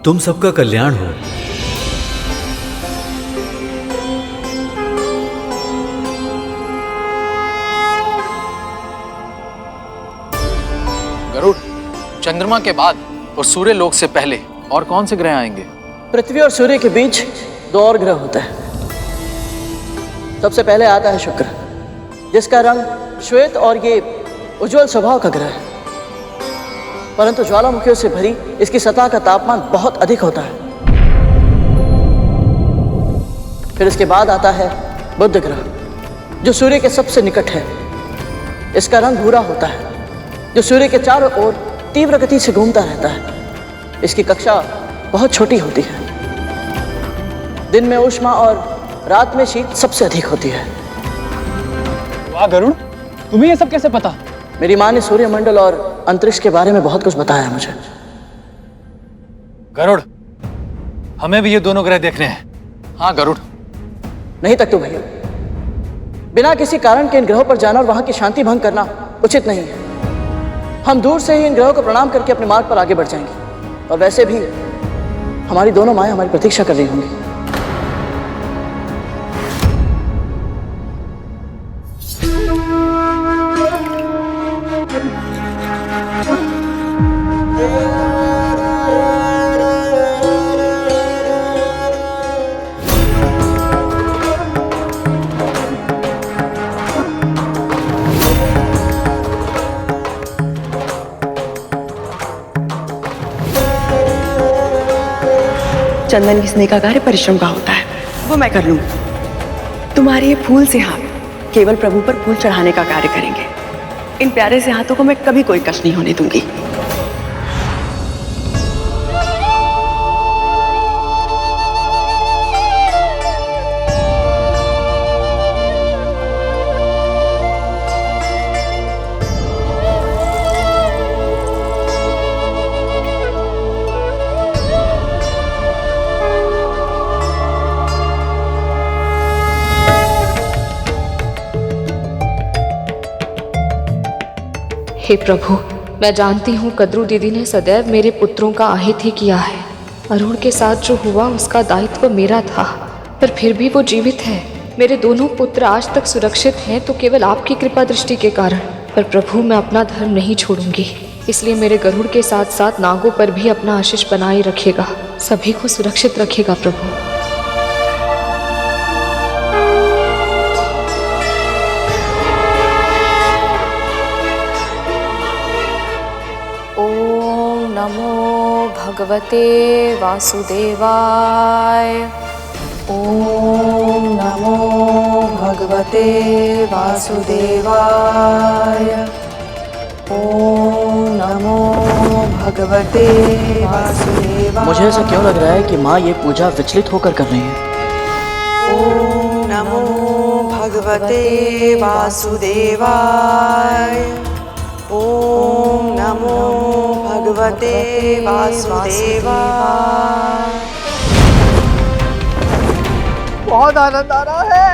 तुम सबका कल्याण हो। गरुड़, चंद्रमा के बाद और सूर्य लोक से पहले और कौन से ग्रह आएंगे? पृथ्वी और सूर्य के बीच 2 और ग्रह होते हैं। सबसे पहले आता है शुक्र, जिसका रंग श्वेत और ये उज्जवल स्वभाव का ग्रह है, परंतु ज्वालामुखियों से भरी इसकी सतह का तापमान बहुत अधिक होता है। फिर इसके बाद आता है बुध ग्रह, जो सूर्य के सबसे निकट है। इसका रंग भूरा होता है, जो सूर्य के चारों ओर तीव्र गति से घूमता रहता है। इसकी कक्षा बहुत छोटी होती है। दिन में ऊष्मा और रात में शीत सबसे अधिक होती है। वाह गरुड़, तुम्हें ये सब कैसे पता? मेरी माँ ने सूर्यमंडल और अंतरिक्ष के बारे में बहुत कुछ बताया है मुझे। गरुड़, हमें भी ये दोनों ग्रह देखने हैं। हाँ गरुड़। नहीं तक तो भैया, बिना किसी कारण के इन ग्रहों पर जाना और वहां की शांति भंग करना उचित नहीं है। हम दूर से ही इन ग्रहों को प्रणाम करके अपने मार्ग पर आगे बढ़ जाएंगे। और वैसे भी हमारी दोनों माएं हमारी प्रतीक्षा कर रही होंगी। चंदन घिसने का कार्य परिश्रम का होता है, वो मैं कर लूंगी। तुम्हारे ये फूल से हाथ केवल प्रभु पर फूल चढ़ाने का कार्य करेंगे। इन प्यारे से हाथों को मैं कभी कोई कष्ट नहीं होने दूंगी। हे प्रभु, मैं जानती हूँ कद्रू दीदी ने सदैव मेरे पुत्रों का आहित ही किया है। अरुण के साथ जो हुआ उसका दायित्व मेरा था, पर फिर भी वो जीवित है। मेरे दोनों पुत्र आज तक सुरक्षित हैं तो केवल आपकी कृपा दृष्टि के कारण। पर प्रभु, मैं अपना धर्म नहीं छोड़ूंगी, इसलिए मेरे गरुड़ के साथ साथ नागों पर भी अपना आशीष बनाए रखेगा। सभी को सुरक्षित रखेगा प्रभु। भगवते वासुदेवाय। ओम नमो भगवते वासुदेवाय। ओम नमो भगवते वासुदेवाय। मुझे ऐसा क्यों लग रहा है कि माँ ये पूजा विचलित होकर कर रही है? ओम नमो भगवते वासुदेवाय। ओम नमो भगवते वासुदेवाय। बहुत आनंद आ रहा है।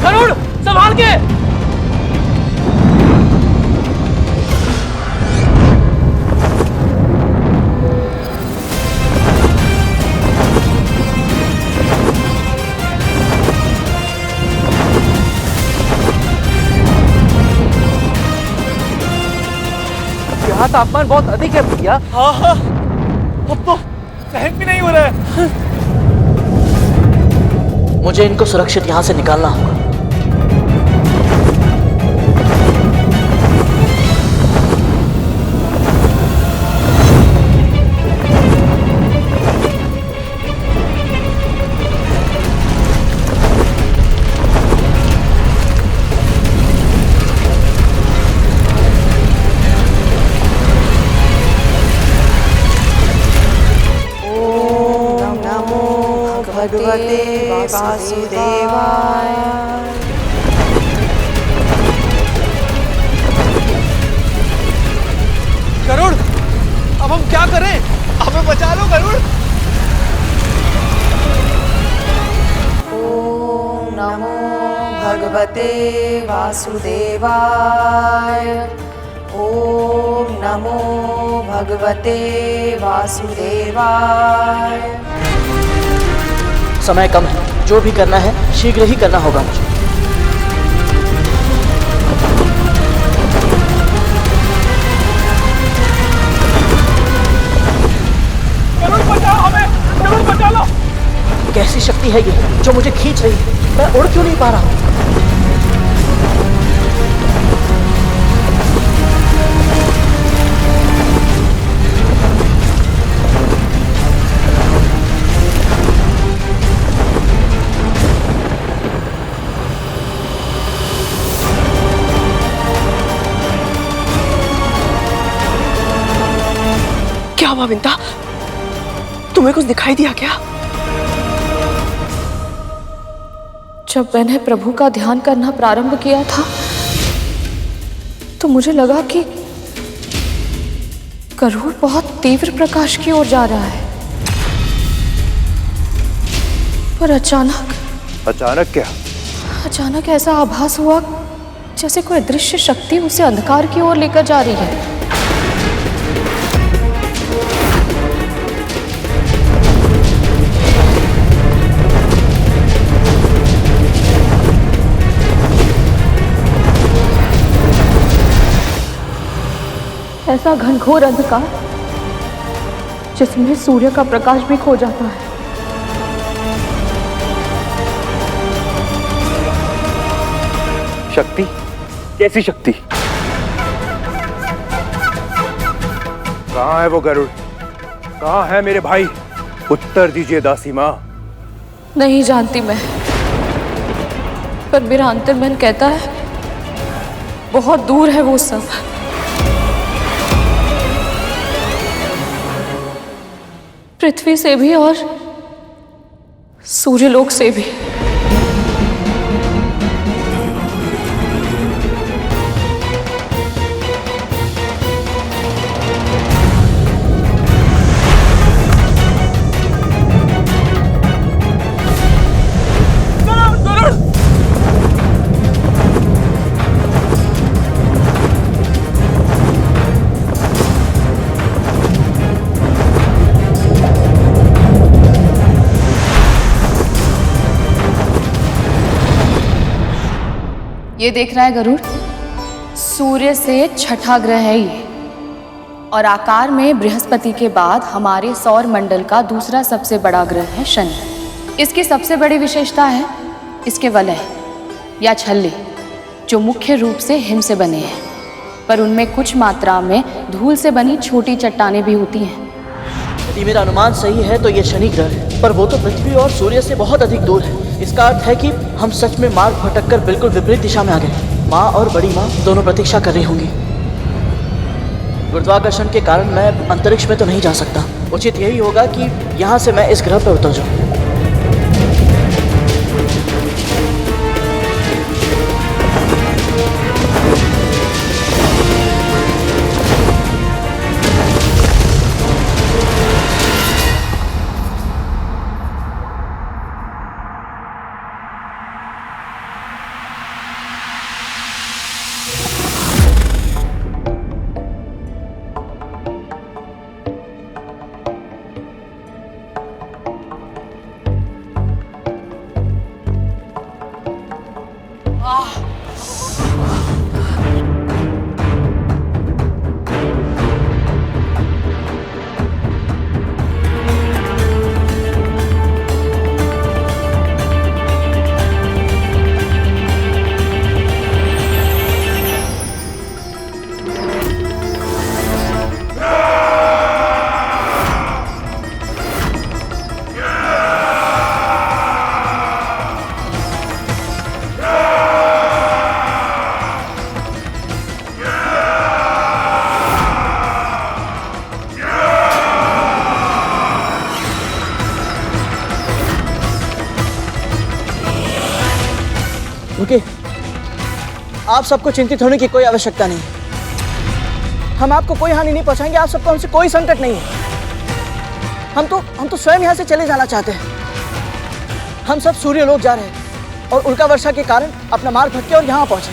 गरुड़, संभाल के। यहाँ तापमान बहुत अधिक है भैया। हाँ हाँ, अब तो सहन भी नहीं हो रहा है। मुझे इनको सुरक्षित यहाँ से निकालना होगा। भगवते वासुदेवाय। गरुड़, अब हम क्या करें? हमें बचा लो गरुड़। ओम नमो भगवते वासुदेवाय। ओम नमो भगवते वासुदेवाय। समय कम है, जो भी करना है शीघ्र ही करना होगा मुझे। गरुड़ बचाओ हमें, गरुड़ बचा लो। कैसी शक्ति है ये जो मुझे खींच रही है? मैं उड़ क्यों नहीं पा रहा हूँ? क्या हुआ विंता? तुम्हें कुछ दिखाई दिया क्या? जब मैंने प्रभु का ध्यान करना प्रारंभ किया था तो मुझे लगा कि गरुड़ बहुत तीव्र प्रकाश की ओर जा रहा है, पर अचानक क्या? अचानक ऐसा आभास हुआ जैसे कोई अदृश्य शक्ति उसे अंधकार की ओर लेकर जा रही है। ऐसा घनघोर अंधकार जिसमें सूर्य का प्रकाश भी खो जाता है। शक्ति? कैसी शक्ति? कहाँ है वो गरुड़? कहाँ है मेरे भाई? उत्तर दीजिए दासी माँ। नहीं जानती मैं, पर मेरा अंतर्मन कहता है बहुत दूर है वो सब। पृथ्वी से भी और सूर्यलोक से भी। ये देख रहा है गरुड़? सूर्य से छठा ग्रह है ये, और आकार में बृहस्पति के बाद हमारे सौर मंडल का दूसरा सबसे बड़ा ग्रह है शनि। इसकी सबसे बड़ी विशेषता है इसके वलय या छल्ले, जो मुख्य रूप से हिम से बने हैं, पर उनमें कुछ मात्रा में धूल से बनी छोटी चट्टानें भी होती हैं। यदि मेरा अनुमान सही है तो ये शनि ग्रह है, पर वो तो पृथ्वी और सूर्य से बहुत अधिक दूर है। इसका अर्थ है कि हम सच में मार्ग भटककर बिल्कुल विपरीत दिशा में आ गए। माँ और बड़ी माँ दोनों प्रतीक्षा कर रही होंगी। गुरुत्वाकर्षण के कारण मैं अंतरिक्ष में तो नहीं जा सकता। उचित यही होगा कि यहाँ से मैं इस ग्रह पर उतर जाऊँ। रुकिए, आप सबको चिंतित होने की कोई आवश्यकता नहीं। हम आपको कोई हानि नहीं पहुंचाएंगे। आप सबको हमसे कोई संकट नहीं है। हम तो स्वयं यहाँ से चले जाना चाहते हैं। हम सब सूर्य लोक जा रहे हैं और उल्का वर्षा के कारण अपना मार्ग भटके और यहाँ पहुंचे।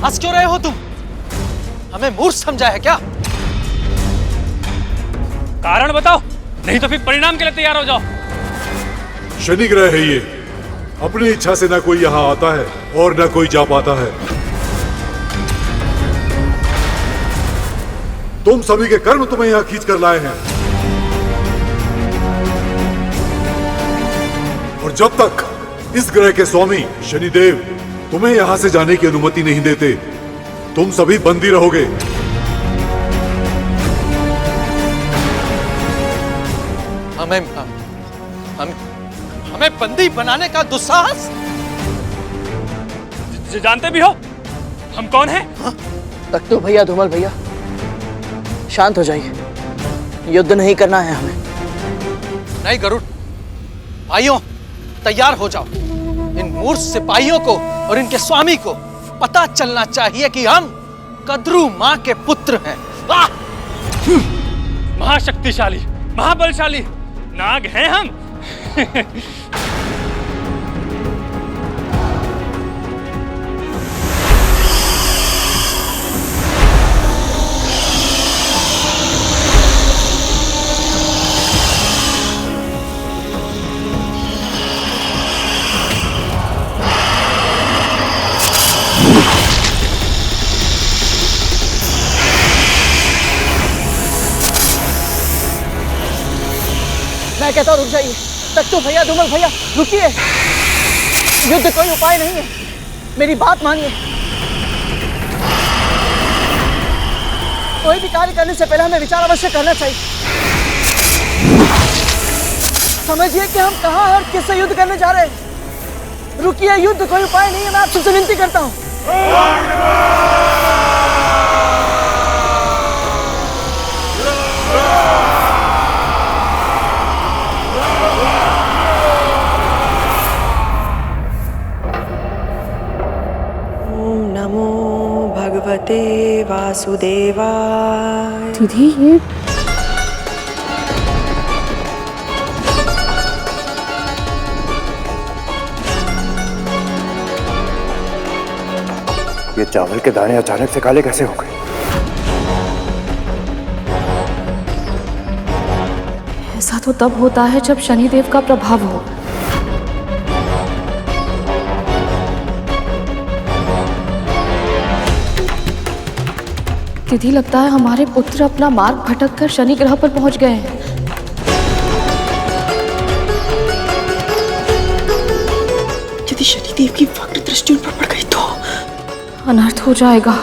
हंस क्यों रहे हो तुम? हमें मूर्ख समझा है क्या? कारण बताओ, नहीं तो फिर परिणाम के लिए तैयार हो जाओ। शनि ग्रह है ये, अपनी इच्छा से ना कोई यहाँ आता है और ना कोई जा पाता है। तुम सभी के कर्म तुम्हें यहाँ खींच कर लाए हैं, और जब तक इस ग्रह के स्वामी शनिदेव तुम्हें यहाँ से जाने की अनुमति नहीं देते, तुम सभी बंदी रहोगे। हमें बंदी बनाने का दुस्साहस? जानते भी हो हम कौन हैं? तख्तू भैया, धूमल भैया, शांत हो जाइए। युद्ध नहीं करना है हमें। नहीं गरुड़, भाइयों तैयार हो जाओ। इन मूर्ख सिपाहियों को और इनके स्वामी को पता चलना चाहिए कि हम कद्रू मां के पुत्र हैं। महाशक्तिशाली, महाबलशाली नाग हैं हम। मैं कहता हूं रुक जाइए। तख्तू भैया, धूमल भैया, रुकिए। युद्ध कोई उपाय नहीं है, मेरी बात मानिए। कोई भी कार्य करने से पहले हमें विचार अवश्य करना चाहिए। समझिए कि हम कहां और किससे युद्ध करने जा रहे हैं। रुकिए, युद्ध कोई उपाय नहीं है, मैं आप सबसे विनती करता हूं। नमो भगवते वासुदेवाय। दीदी ये चावल के दाने अचानक से काले कैसे हो गए? ऐसा तो तब होता है जब शनिदेव का प्रभाव हो। दीदी लगता है हमारे पुत्र अपना मार्ग भटककर शनि ग्रह पर पहुंच गए हैं। यदि शनिदेव की वक्र दृष्टि उन पर पड़ गई तो अनर्थ हो जाएगा।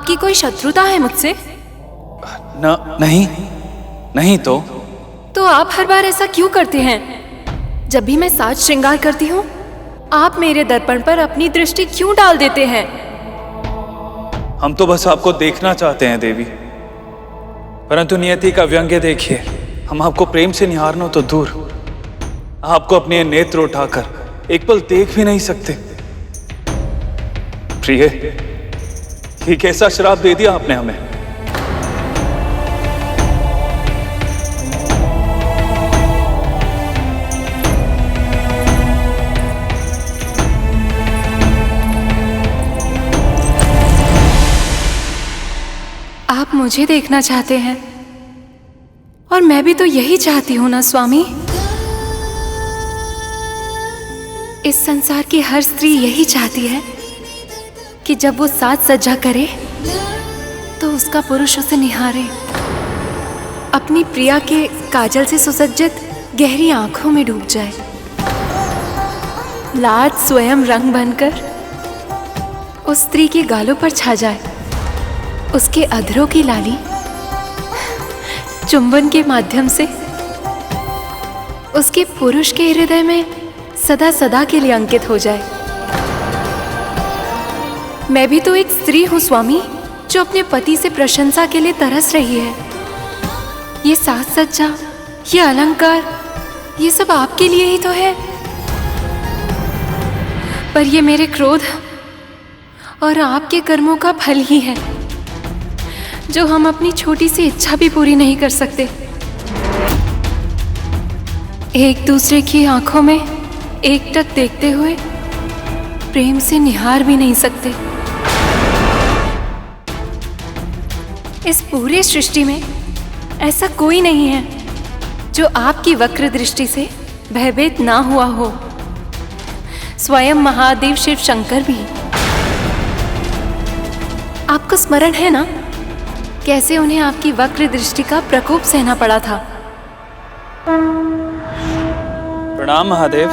आपकी कोई शत्रुता है मुझसे? नहीं तो आप हर बार ऐसा क्यों करते हैं? जब भी मैं साज श्रृंगार करती हूँ, आप मेरे दर्पण पर अपनी दृष्टि क्यों डाल देते हैं? हम तो बस आपको देखना चाहते हैं देवी, परंतु नियति का व्यंग्य देखिए। हम आपको प्रेम से निहारना तो दूर, आपको अपने नेत्र उठाकर एक पल देख भी नहीं सकते। प्रिय, ये कैसा श्राप दे दिया आपने हमें? आप मुझे देखना चाहते हैं और मैं भी तो यही चाहती हूं ना स्वामी। इस संसार की हर स्त्री यही चाहती है कि जब वो साज सज्जा करे तो उसका पुरुष उसे निहारे, अपनी प्रिया के काजल से सुसज्जित गहरी आंखों में डूब जाए, लाज स्वयं रंग बनकर उस स्त्री के गालों पर छा जाए, उसके अधरों की लाली चुंबन के माध्यम से उसके पुरुष के हृदय में सदा सदा के लिए अंकित हो जाए। मैं भी तो एक स्त्री हूं स्वामी, जो अपने पति से प्रशंसा के लिए तरस रही है। ये साज सज्जा, ये अलंकार, ये सब आपके लिए ही तो है। पर ये मेरे क्रोध और आपके कर्मों का फल ही है, जो हम अपनी छोटी सी इच्छा भी पूरी नहीं कर सकते। एक दूसरे की आंखों में एकटक देखते हुए प्रेम से निहार भी नहीं सकते। इस पूरे सृष्टि में ऐसा कोई नहीं है जो आपकी वक्र दृष्टि से भयभीत ना हुआ हो। स्वयं महादेव शिव शंकर भी। आपको स्मरण है ना कैसे उन्हें आपकी वक्र दृष्टि का प्रकोप सहना पड़ा था? प्रणाम महादेव।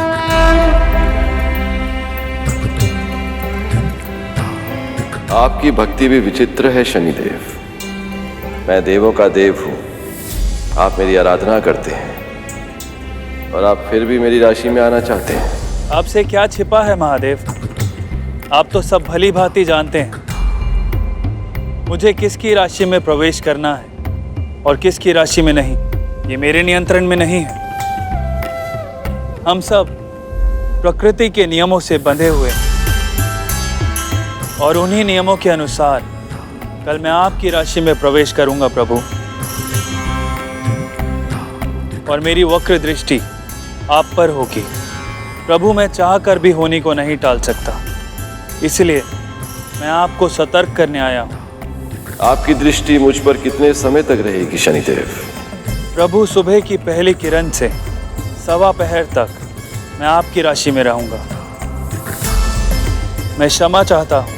आपकी भक्ति भी विचित्र है शनिदेव। मैं देवों का देव हूं, आप मेरी आराधना करते हैं और आप फिर भी मेरी राशि में आना चाहते हैं। आपसे क्या छिपा है महादेव? आप तो सब भली भांति जानते हैं मुझे किसकी राशि में प्रवेश करना है और किसकी राशि में नहीं। ये मेरे नियंत्रण में नहीं है। हम सब प्रकृति के नियमों से बंधे हुए हैं और उन्हीं नियमों के अनुसार कल मैं आपकी राशि में प्रवेश करूंगा प्रभु, और मेरी वक्र दृष्टि आप पर होगी प्रभु। मैं चाह कर भी होनी को नहीं टाल सकता, इसलिए मैं आपको सतर्क करने आया हूं। आपकी दृष्टि मुझ पर कितने समय तक रहेगी शनिदेव? प्रभु, सुबह की पहली किरण से सवा पहर तक मैं आपकी राशि में रहूंगा। मैं क्षमा चाहता हूं,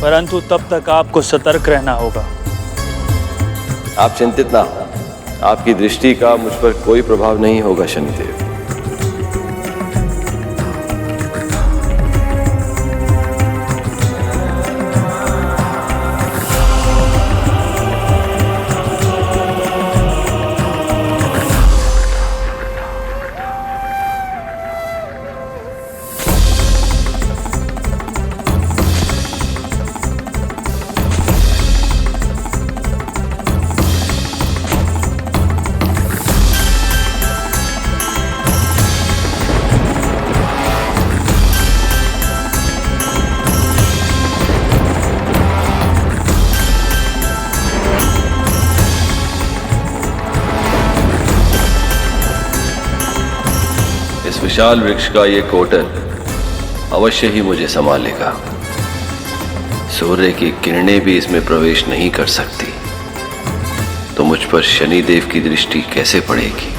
परंतु तब तक आपको सतर्क रहना होगा। आप चिंतित ना हो, आपकी दृष्टि का मुझ पर कोई प्रभाव नहीं होगा शनिदेव। विशाल वृक्ष का ये कोटल अवश्य ही मुझे संभालेगा। सूर्य की किरणें भी इसमें प्रवेश नहीं कर सकती, तो मुझ पर शनिदेव की दृष्टि कैसे पड़ेगी?